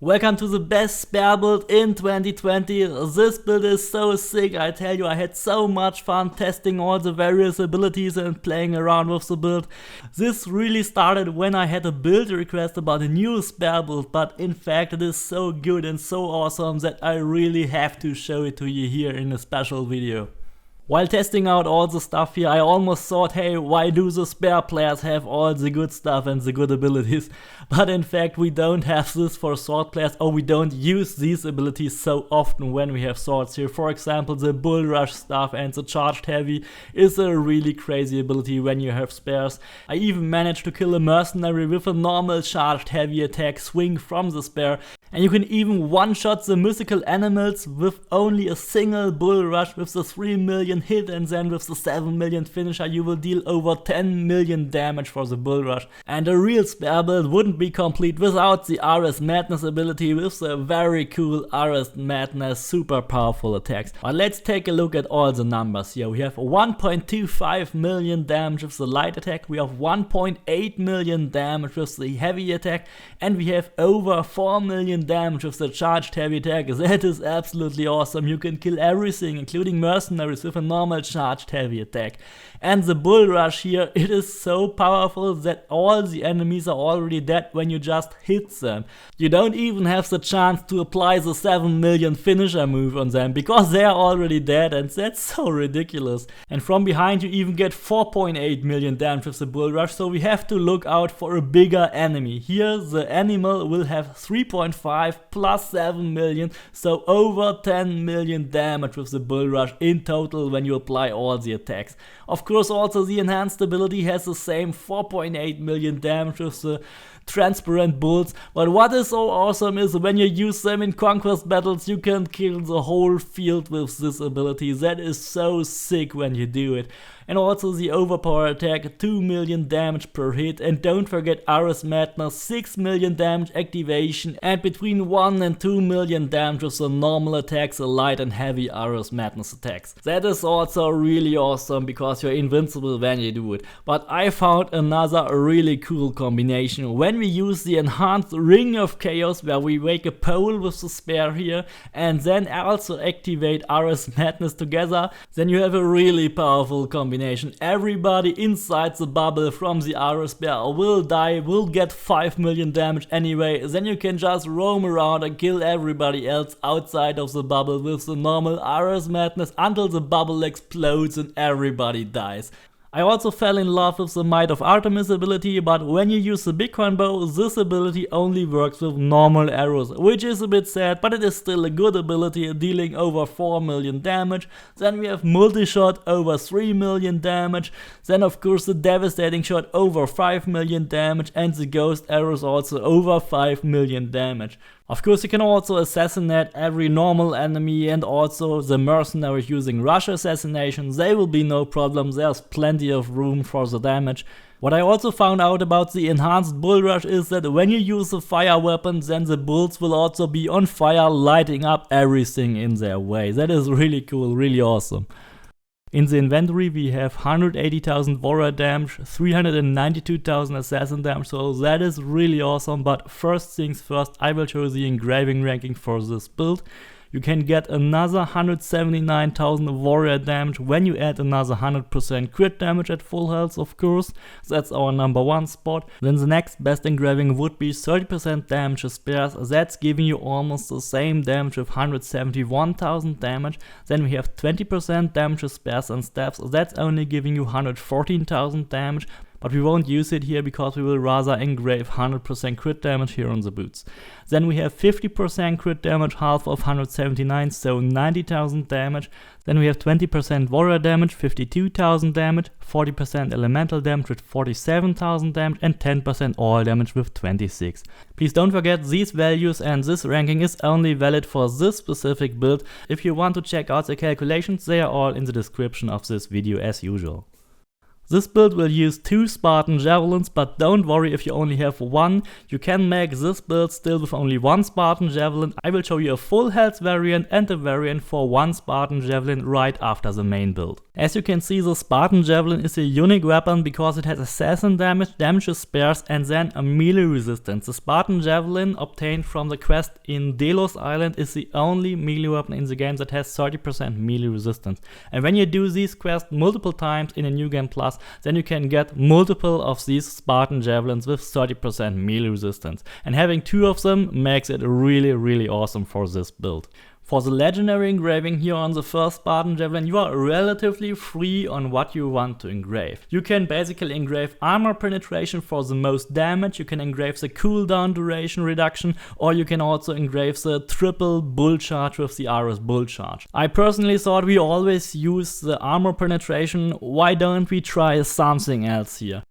Welcome to the best spare build in 2020. This build is so sick, I tell you, I had so much fun testing all the various abilities and playing around with the build. This really started when I had a build request about a new spare build, but in fact it is so good and so awesome that I really have to show it to you here in a special video. While testing out all the stuff here, I almost thought, hey, why do the spare players have all the good stuff and the good abilities? But in fact, we don't have this for sword players, or we don't use these abilities so often when we have swords here. For example, the bull rush stuff and the charged heavy is a really crazy ability when you have spares. I even managed to kill a mercenary with a normal charged heavy attack swing from the spare. And you can even one-shot the mythical animals with only a single bull rush with the 3 million hit, and then with the 7 million finisher you will deal over 10 million damage for the bull rush. And a real spare build wouldn't be complete without the RS Madness ability with the very cool RS Madness super powerful attacks. But let's take a look at all the numbers here. We have 1.25 million damage with the light attack, we have 1.8 million damage with the heavy attack, and we have over 4 million damage with the charged heavy attack. That is absolutely awesome. You can kill everything, including mercenaries, with a normal charged heavy attack. And the bull rush here, it is so powerful that all the enemies are already dead when you just hit them. You don't even have the chance to apply the 7 million finisher move on them because they are already dead, and that's so ridiculous. And from behind you even get 4.8 million damage with the bull rush, so we have to look out for a bigger enemy. Here the animal will have 3.5 plus 7 million, so over 10 million damage with the bull rush in total when you apply all the attacks. Of course, also the enhanced ability has the same 4.8 million damage with the transparent bulls, but what is so awesome is when you use them in conquest battles, you can kill the whole field with this ability. That is so sick when you do it. And also the overpower attack, 2 million damage per hit, and don't forget RS Madness, 6 million damage activation, and between 1 and 2 million damage with the normal attacks, the light and heavy RS Madness attacks. That is also really awesome because you're invincible when you do it. But I found another really cool combination. When we use the enhanced Ring of Chaos, where we make a pole with the spare here, and then also activate RS Madness together, then you have a really powerful combination. Everybody inside the bubble from the RS spare will die, will get 5 million damage anyway. Then you can just roam around and kill everybody else outside of the bubble with the normal RS Madness until the bubble explodes and everybody dies. I also fell in love with the Might of Artemis ability, but when you use the Bighorn Bow, this ability only works with normal arrows, which is a bit sad, but it is still a good ability, dealing over 4 million damage. Then we have multi-shot over 3 million damage, then of course the devastating shot over 5 million damage, and the ghost arrows also over 5 million damage. Of course, you can also assassinate every normal enemy, and also the mercenaries using rush assassination. They will be no problem, there's plenty of room for the damage. What I also found out about the enhanced bull rush is that when you use a fire weapon, then the bulls will also be on fire, lighting up everything in their way. That is really cool, really awesome. In the inventory we have 180,000 warrior damage, 392,000 assassin damage, so that is really awesome. But first things first, I will show the engraving ranking for this build. You can get another 179,000 warrior damage when you add another 100% crit damage at full health, of course. That's our number 1 spot. Then the next best engraving would be 30% damage to spares. That's giving you almost the same damage with 171,000 damage. Then we have 20% damage to spares and staffs. That's only giving you 114,000 damage. But we won't use it here because we will rather engrave 100% crit damage here on the boots. Then we have 50% crit damage, half of 179, so 90,000 damage. Then we have 20% warrior damage, 52,000 damage, 40% elemental damage with 47,000 damage, and 10% all damage with 26. Please don't forget these values, and this ranking is only valid for this specific build. If you want to check out the calculations, they are all in the description of this video as usual. This build will use 2 Spartan Javelins, but don't worry if you only have 1. You can make this build still with only 1 Spartan Javelin. I will show you a full health variant and a variant for 1 Spartan Javelin right after the main build. As you can see, the Spartan Javelin is a unique weapon because it has assassin damage, damages spares, and then a melee resistance. The Spartan Javelin obtained from the quest in Delos Island is the only melee weapon in the game that has 30% melee resistance. And when you do these quests multiple times in a New Game Plus, then you can get multiple of these Spartan Javelins with 30% melee resistance. And having 2 of them makes it really awesome for this build. For the legendary engraving here on the first Spartan Javelin, you are relatively free on what you want to engrave. You can basically engrave armor penetration for the most damage, you can engrave the cooldown duration reduction, or you can also engrave the triple bull charge with the Ares bull charge. I personally thought we always use the armor penetration, why don't we try something else here?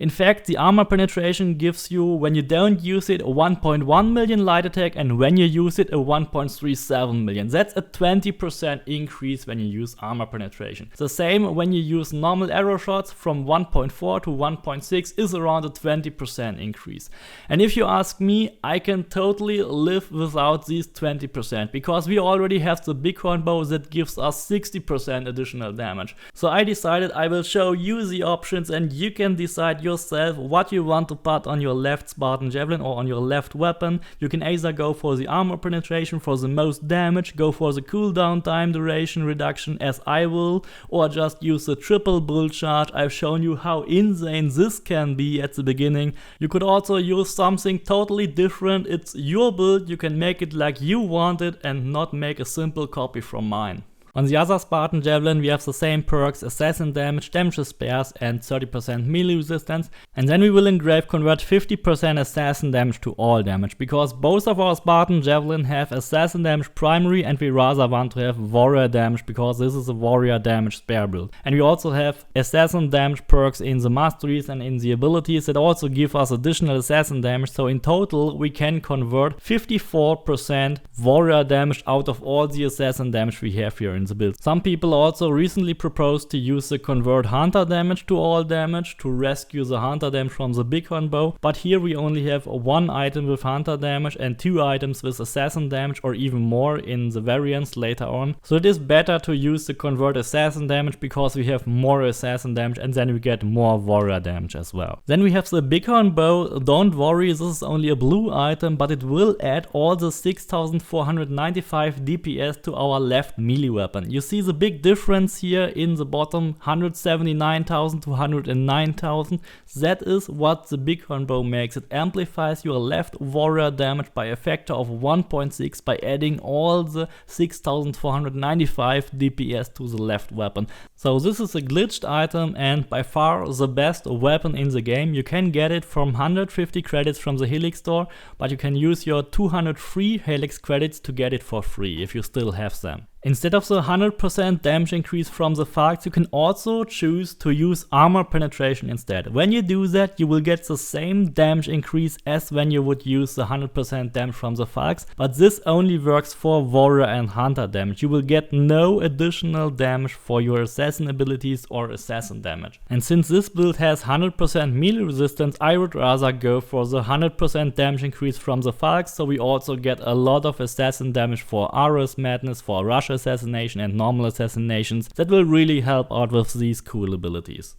In fact, the armor penetration gives you, when you don't use it, a 1.1 million light attack, and when you use it, a 1.37 million. That's a 20% increase when you use armor penetration. The same when you use normal arrow shots, from 1.4 to 1.6 is around a 20% increase. And if you ask me, I can totally live without these 20% because we already have the Bighorn Bow that gives us 60% additional damage. So I decided I will show you the options and you can decide yourself what you want to put on your left Spartan Javelin or on your left weapon. You can either go for the armor penetration for the most damage, go for the cooldown time duration reduction as I will, or just use the triple bull charge. I've shown you how insane this can be at the beginning. You could also use something totally different. It's your build, you can make it like you want it and not make a simple copy from mine. On the other Spartan Javelin we have the same perks, assassin damage, damages spares and 30% melee resistance, and then we will engrave convert 50% assassin damage to all damage, because both of our Spartan Javelin have assassin damage primary and we rather want to have warrior damage because this is a warrior damage spare build. And we also have assassin damage perks in the masteries and in the abilities that also give us additional assassin damage, so in total we can convert 54% warrior damage out of all the assassin damage we have here in the build. Some people also recently proposed to use the convert hunter damage to all damage to rescue the hunter damage from the Bighorn Bow, but here we only have 1 item with hunter damage and 2 items with assassin damage, or even more in the variants later on. So it is better to use the convert assassin damage because we have more assassin damage and then we get more warrior damage as well. Then we have the Bighorn Bow. Don't worry, this is only a blue item, but it will add all the 6495 DPS to our left melee weapon. You see the big difference here in the bottom, 179,000 to 109,000. That is what the Bighorn Bow makes. It amplifies your left warrior damage by a factor of 1.6 by adding all the 6,495 DPS to the left weapon. So this is a glitched item and by far the best weapon in the game. You can get it from 150 credits from the Helix store, but you can use your 200 free Helix credits to get it for free if you still have them. Instead of the 100% damage increase from the Falx, you can also choose to use armor penetration instead. When you do that, you will get the same damage increase as when you would use the 100% damage from the Falx, but this only works for warrior and hunter damage. You will get no additional damage for your assassin abilities or assassin damage. And since this build has 100% melee resistance, I would rather go for the 100% damage increase from the Falx, so we also get a lot of assassin damage for Ares Madness, for Rush Assassination and normal assassinations that will really help out with these cool abilities.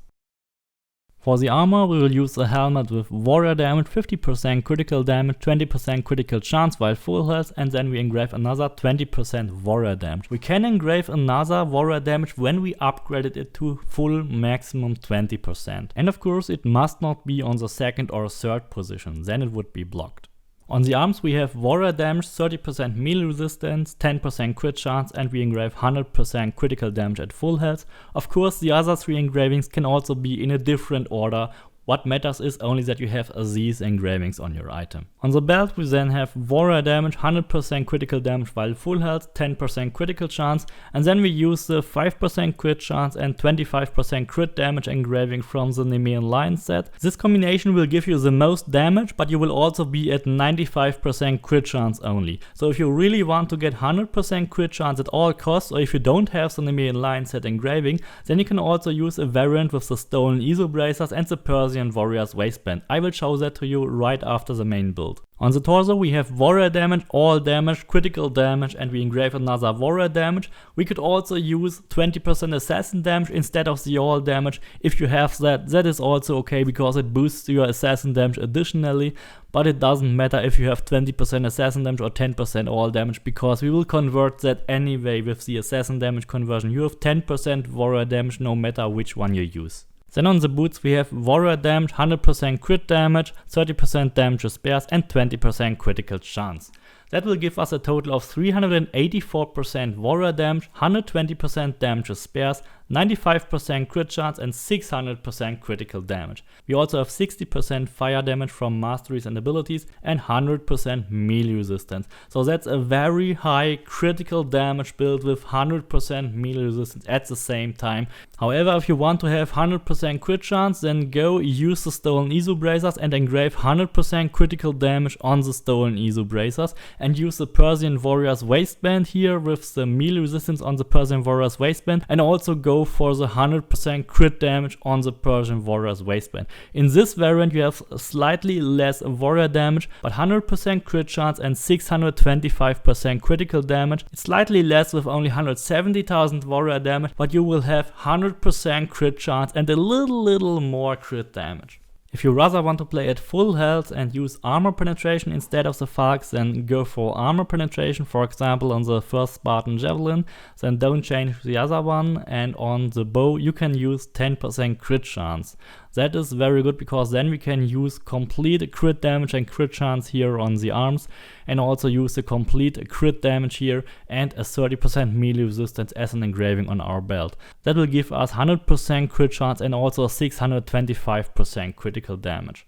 For the armor we will use a helmet with warrior damage, 50% critical damage, 20% critical chance while full health, and then we engrave another 20% warrior damage. We can engrave another warrior damage when we upgraded it to full maximum 20%. And of course it must not be on the 2nd or 3rd position, then it would be blocked. On the arms we have warrior damage, 30% melee resistance, 10% crit chance, and we engrave 100% critical damage at full health. Of course the other 3 engravings can also be in a different order. What matters is only that you have these engravings on your item. On the belt we then have warrior damage, 100% critical damage while full health, 10% critical chance, and then we use the 5% crit chance and 25% crit damage engraving from the Nemean Lion set. This combination will give you the most damage, but you will also be at 95% crit chance only. So if you really want to get 100% crit chance at all costs, or if you don't have the Nemean Lion set engraving, then you can also use a variant with the stolen Iso bracers and the Persian Persian Warrior's Waistband. I will show that to you right after the main build. On the torso we have warrior damage, all damage, critical damage, and we engrave another warrior damage. We could also use 20% assassin damage instead of the all damage. If you have that, that is also okay because it boosts your assassin damage additionally. But it doesn't matter if you have 20% assassin damage or 10% all damage, because we will convert that anyway with the assassin damage conversion. You have 10% warrior damage no matter which one you use. Then on the boots we have warrior damage, 100% crit damage, 30% damage to spares and 20% critical chance. That will give us a total of 384% warrior damage, 120% damage to spares, 95% crit chance and 600% critical damage. We also have 60% fire damage from masteries and abilities and 100% melee resistance. So that's a very high critical damage build with 100% melee resistance at the same time. However, if you want to have 100% crit chance, then go use the stolen Isu bracers and engrave 100% critical damage on the stolen Isu bracers, and use the Persian Warrior's Waistband here with the melee resistance on the Persian Warrior's Waistband, and also go for the 100% crit damage on the Persian Warrior's Waistband. In this variant you have slightly less warrior damage, but 100% crit chance and 625% critical damage. It's slightly less with only 170,000 warrior damage, but you will have 100% crit chance and a little more crit damage. If you rather want to play at full health and use armor penetration instead of the Falx, then go for armor penetration, for example on the first Spartan Javelin, then don't change the other one, and on the bow you can use 10% crit chance. That is very good because then we can use complete crit damage and crit chance here on the arms, and also use the complete crit damage here and a 30% melee resistance as an engraving on our belt. That will give us 100% crit chance and also 625% critical damage.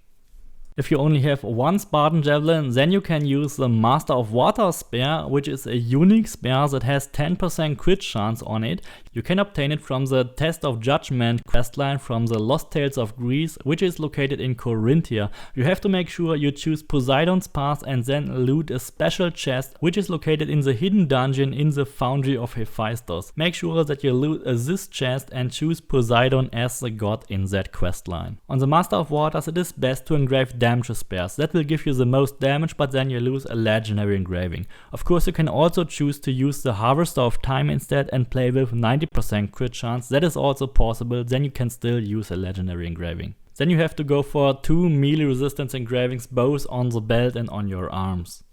If you only have one Spartan Javelin, then you can use the Master of Water Spear, which is a unique spear that has 10% crit chance on it. You can obtain it from the Test of Judgment questline from the Lost Tales of Greece, which is located in Corinthia. You have to make sure you choose Poseidon's Path and then loot a special chest, which is located in the hidden dungeon in the Foundry of Hephaestus. Make sure that you loot this chest and choose Poseidon as the god in that questline. On the Master of Waters, it is best to engrave damage spares. That will give you the most damage, but then you lose a legendary engraving. Of course, you can also choose to use the Harvester of Time instead and play with 90% crit chance. That is also possible, then you can still use a legendary engraving. Then you have to go for 2 melee resistance engravings both on the belt and on your arms.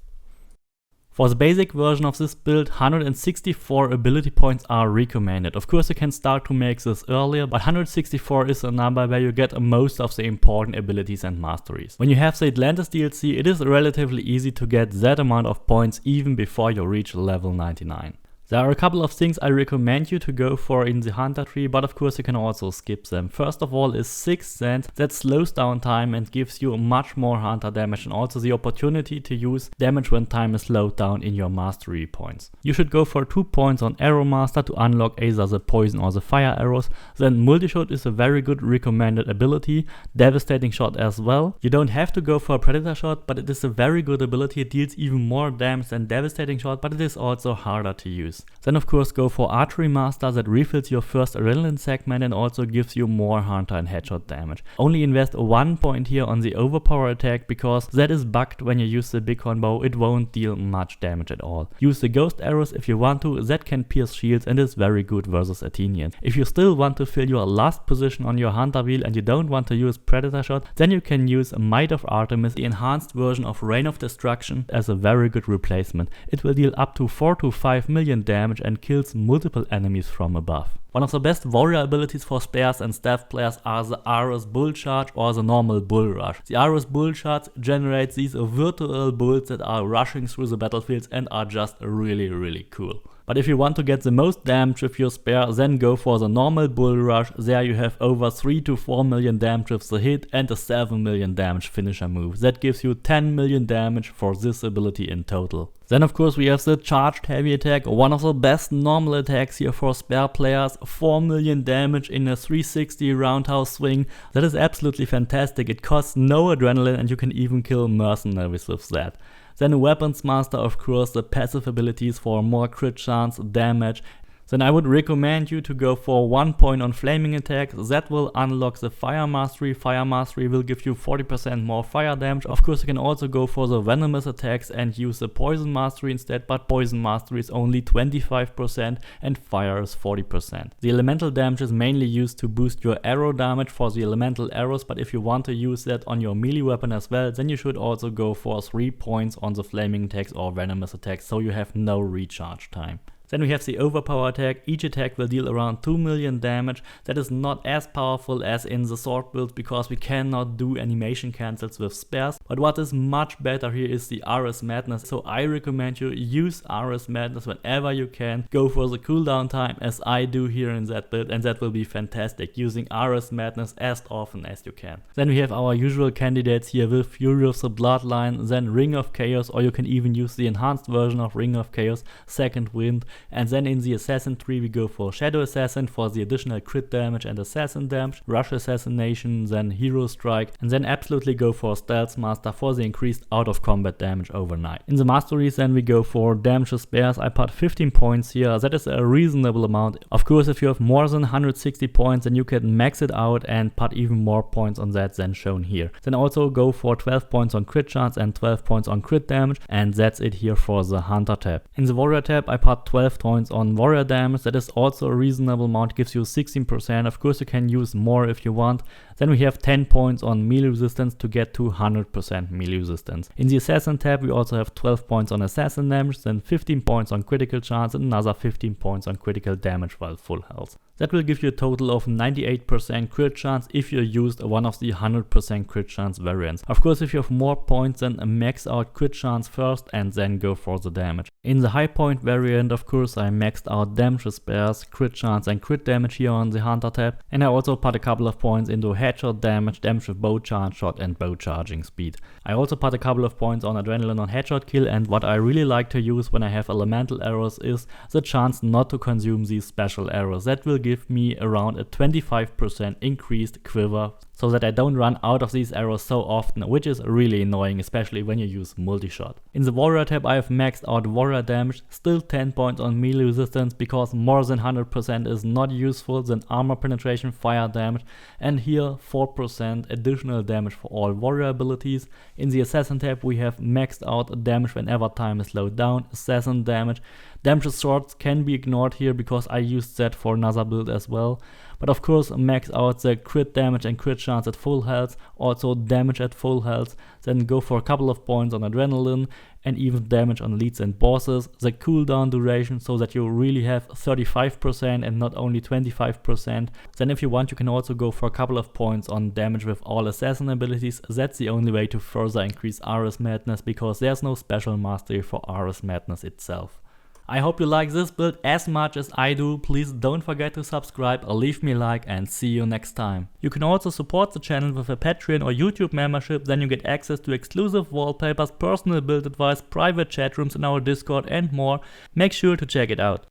For the basic version of this build, 164 ability points are recommended. Of course you can start to make this earlier, but 164 is a number where you get most of the important abilities and masteries. When you have the Atlantis DLC, it is relatively easy to get that amount of points even before you reach level 99. There are a couple of things I recommend you to go for in the Hunter tree, but of course you can also skip them. First of all is Sixth Sense, that slows down time and gives you much more Hunter damage, and also the opportunity to use damage when time is slowed down in your mastery points. You should go for 2 points on Arrow Master to unlock either the poison or the fire arrows. Then Multi-Shot is a very good recommended ability, Devastating Shot as well. You don't have to go for Predator Shot, but it is a very good ability. It deals even more damage than Devastating Shot, but it is also harder to use. Then of course go for Archery Master, that refills your first adrenaline segment and also gives you more Hunter and Headshot damage. Only invest 1 point here on the Overpower attack because that is bugged when you use the Bighorn Bow, it won't deal much damage at all. Use the Ghost Arrows if you want to, that can pierce shields and is very good versus Athenians. If you still want to fill your last position on your Hunter wheel and you don't want to use Predator Shot, then you can use Might of Artemis, the enhanced version of Reign of Destruction, as a very good replacement. It will deal up to 4 to 5 million damage and kills multiple enemies from above. One of the best warrior abilities for spares and staff players are the Ares Bull Charge or the normal Bull Rush. The Ares Bull Charge generates these virtual bulls that are rushing through the battlefields and are just really cool. But if you want to get the most damage with your spare, then go for the normal Bull Rush. There you have over 3 to 4 million damage with the hit and a 7 million damage finisher move. That gives you 10 million damage for this ability in total. Then of course we have the Charged Heavy Attack, one of the best normal attacks here for spare players. 4 million damage in a 360 roundhouse swing. That is absolutely fantastic. It costs no adrenaline and you can even kill mercenaries with that. Then Weapons Master, of course, the passive abilities for more crit chance, damage. Then I would recommend you to go for 1 point on flaming attack. That will unlock the fire mastery. Fire mastery will give you 40% more fire damage. Of course you can also go for the venomous attacks and use the poison mastery instead, but poison mastery is only 25% and fire is 40%. The elemental damage is mainly used to boost your arrow damage for the elemental arrows, but if you want to use that on your melee weapon as well, then you should also go for 3 points on the flaming attacks or venomous attacks, so you have no recharge time. Then we have the overpower attack. Each attack will deal around 2 million damage. That is not as powerful as in the sword build because we cannot do animation cancels with spares. But what is much better here is the RS Madness. So I recommend you use RS Madness whenever you can. Go for the cooldown time as I do here in that build, and that will be fantastic, using RS Madness as often as you can. Then we have our usual candidates here with Fury of the Bloodline, then Ring of Chaos, or you can even use the enhanced version of Ring of Chaos, Second Wind. And then in the assassin tree we go for Shadow Assassin for the additional crit damage and assassin damage, Rush Assassination, then Hero Strike, and then absolutely go for Stealth Master for the increased out of combat damage overnight. In the masteries then we go for damage to spares. I put 15 points here. That is a reasonable amount. Of course if you have more than 160 points then you can max it out and put even more points on that than shown here. Then also go for 12 points on crit chance and 12 points on crit damage, and that's it here for the Hunter tab. In the Warrior tab I put 12 points on warrior damage. That is also a reasonable amount, gives you 16%. Of course you can use more if you want. Then we have 10 points on melee resistance to get to 100% melee resistance. In the assassin tab we also have 12 points on assassin damage, then 15 points on critical chance and another 15 points on critical damage while full health. That will give you a total of 98% crit chance if you used one of the 100% crit chance variants. Of course if you have more points then max out crit chance first and then go for the damage. In the high point variant of course I maxed out damage spares, crit chance and crit damage here on the Hunter tab, and I also put a couple of points into headshot damage, damage with bow charge shot and bow charging speed. I also put a couple of points on adrenaline on headshot kill, and what I really like to use when I have elemental arrows is the chance not to consume these special arrows. That will give me around a 25% increased quiver so that I don't run out of these arrows so often, which is really annoying, especially when you use multi-shot. In the warrior tab I have maxed out warrior damage, still 10 points on melee resistance because more than 100% is not useful, then armor penetration, fire damage, and here 4% additional damage for all warrior abilities. In the assassin tab we have maxed out damage whenever time is slowed down, assassin damage. Damage with swords can be ignored here because I used that for another build as well. But of course max out the crit damage and crit chance at full health, also damage at full health, then go for a couple of points on adrenaline and even damage on leads and bosses. The cooldown duration so that you really have 35% and not only 25%. Then if you want you can also go for a couple of points on damage with all assassin abilities. That's the only way to further increase RS Madness because there's no special mastery for RS Madness itself. I hope you like this build as much as I do. Please don't forget to subscribe or leave me a like, and see you next time. You can also support the channel with a Patreon or YouTube membership, then you get access to exclusive wallpapers, personal build advice, private chat rooms in our Discord and more. Make sure to check it out.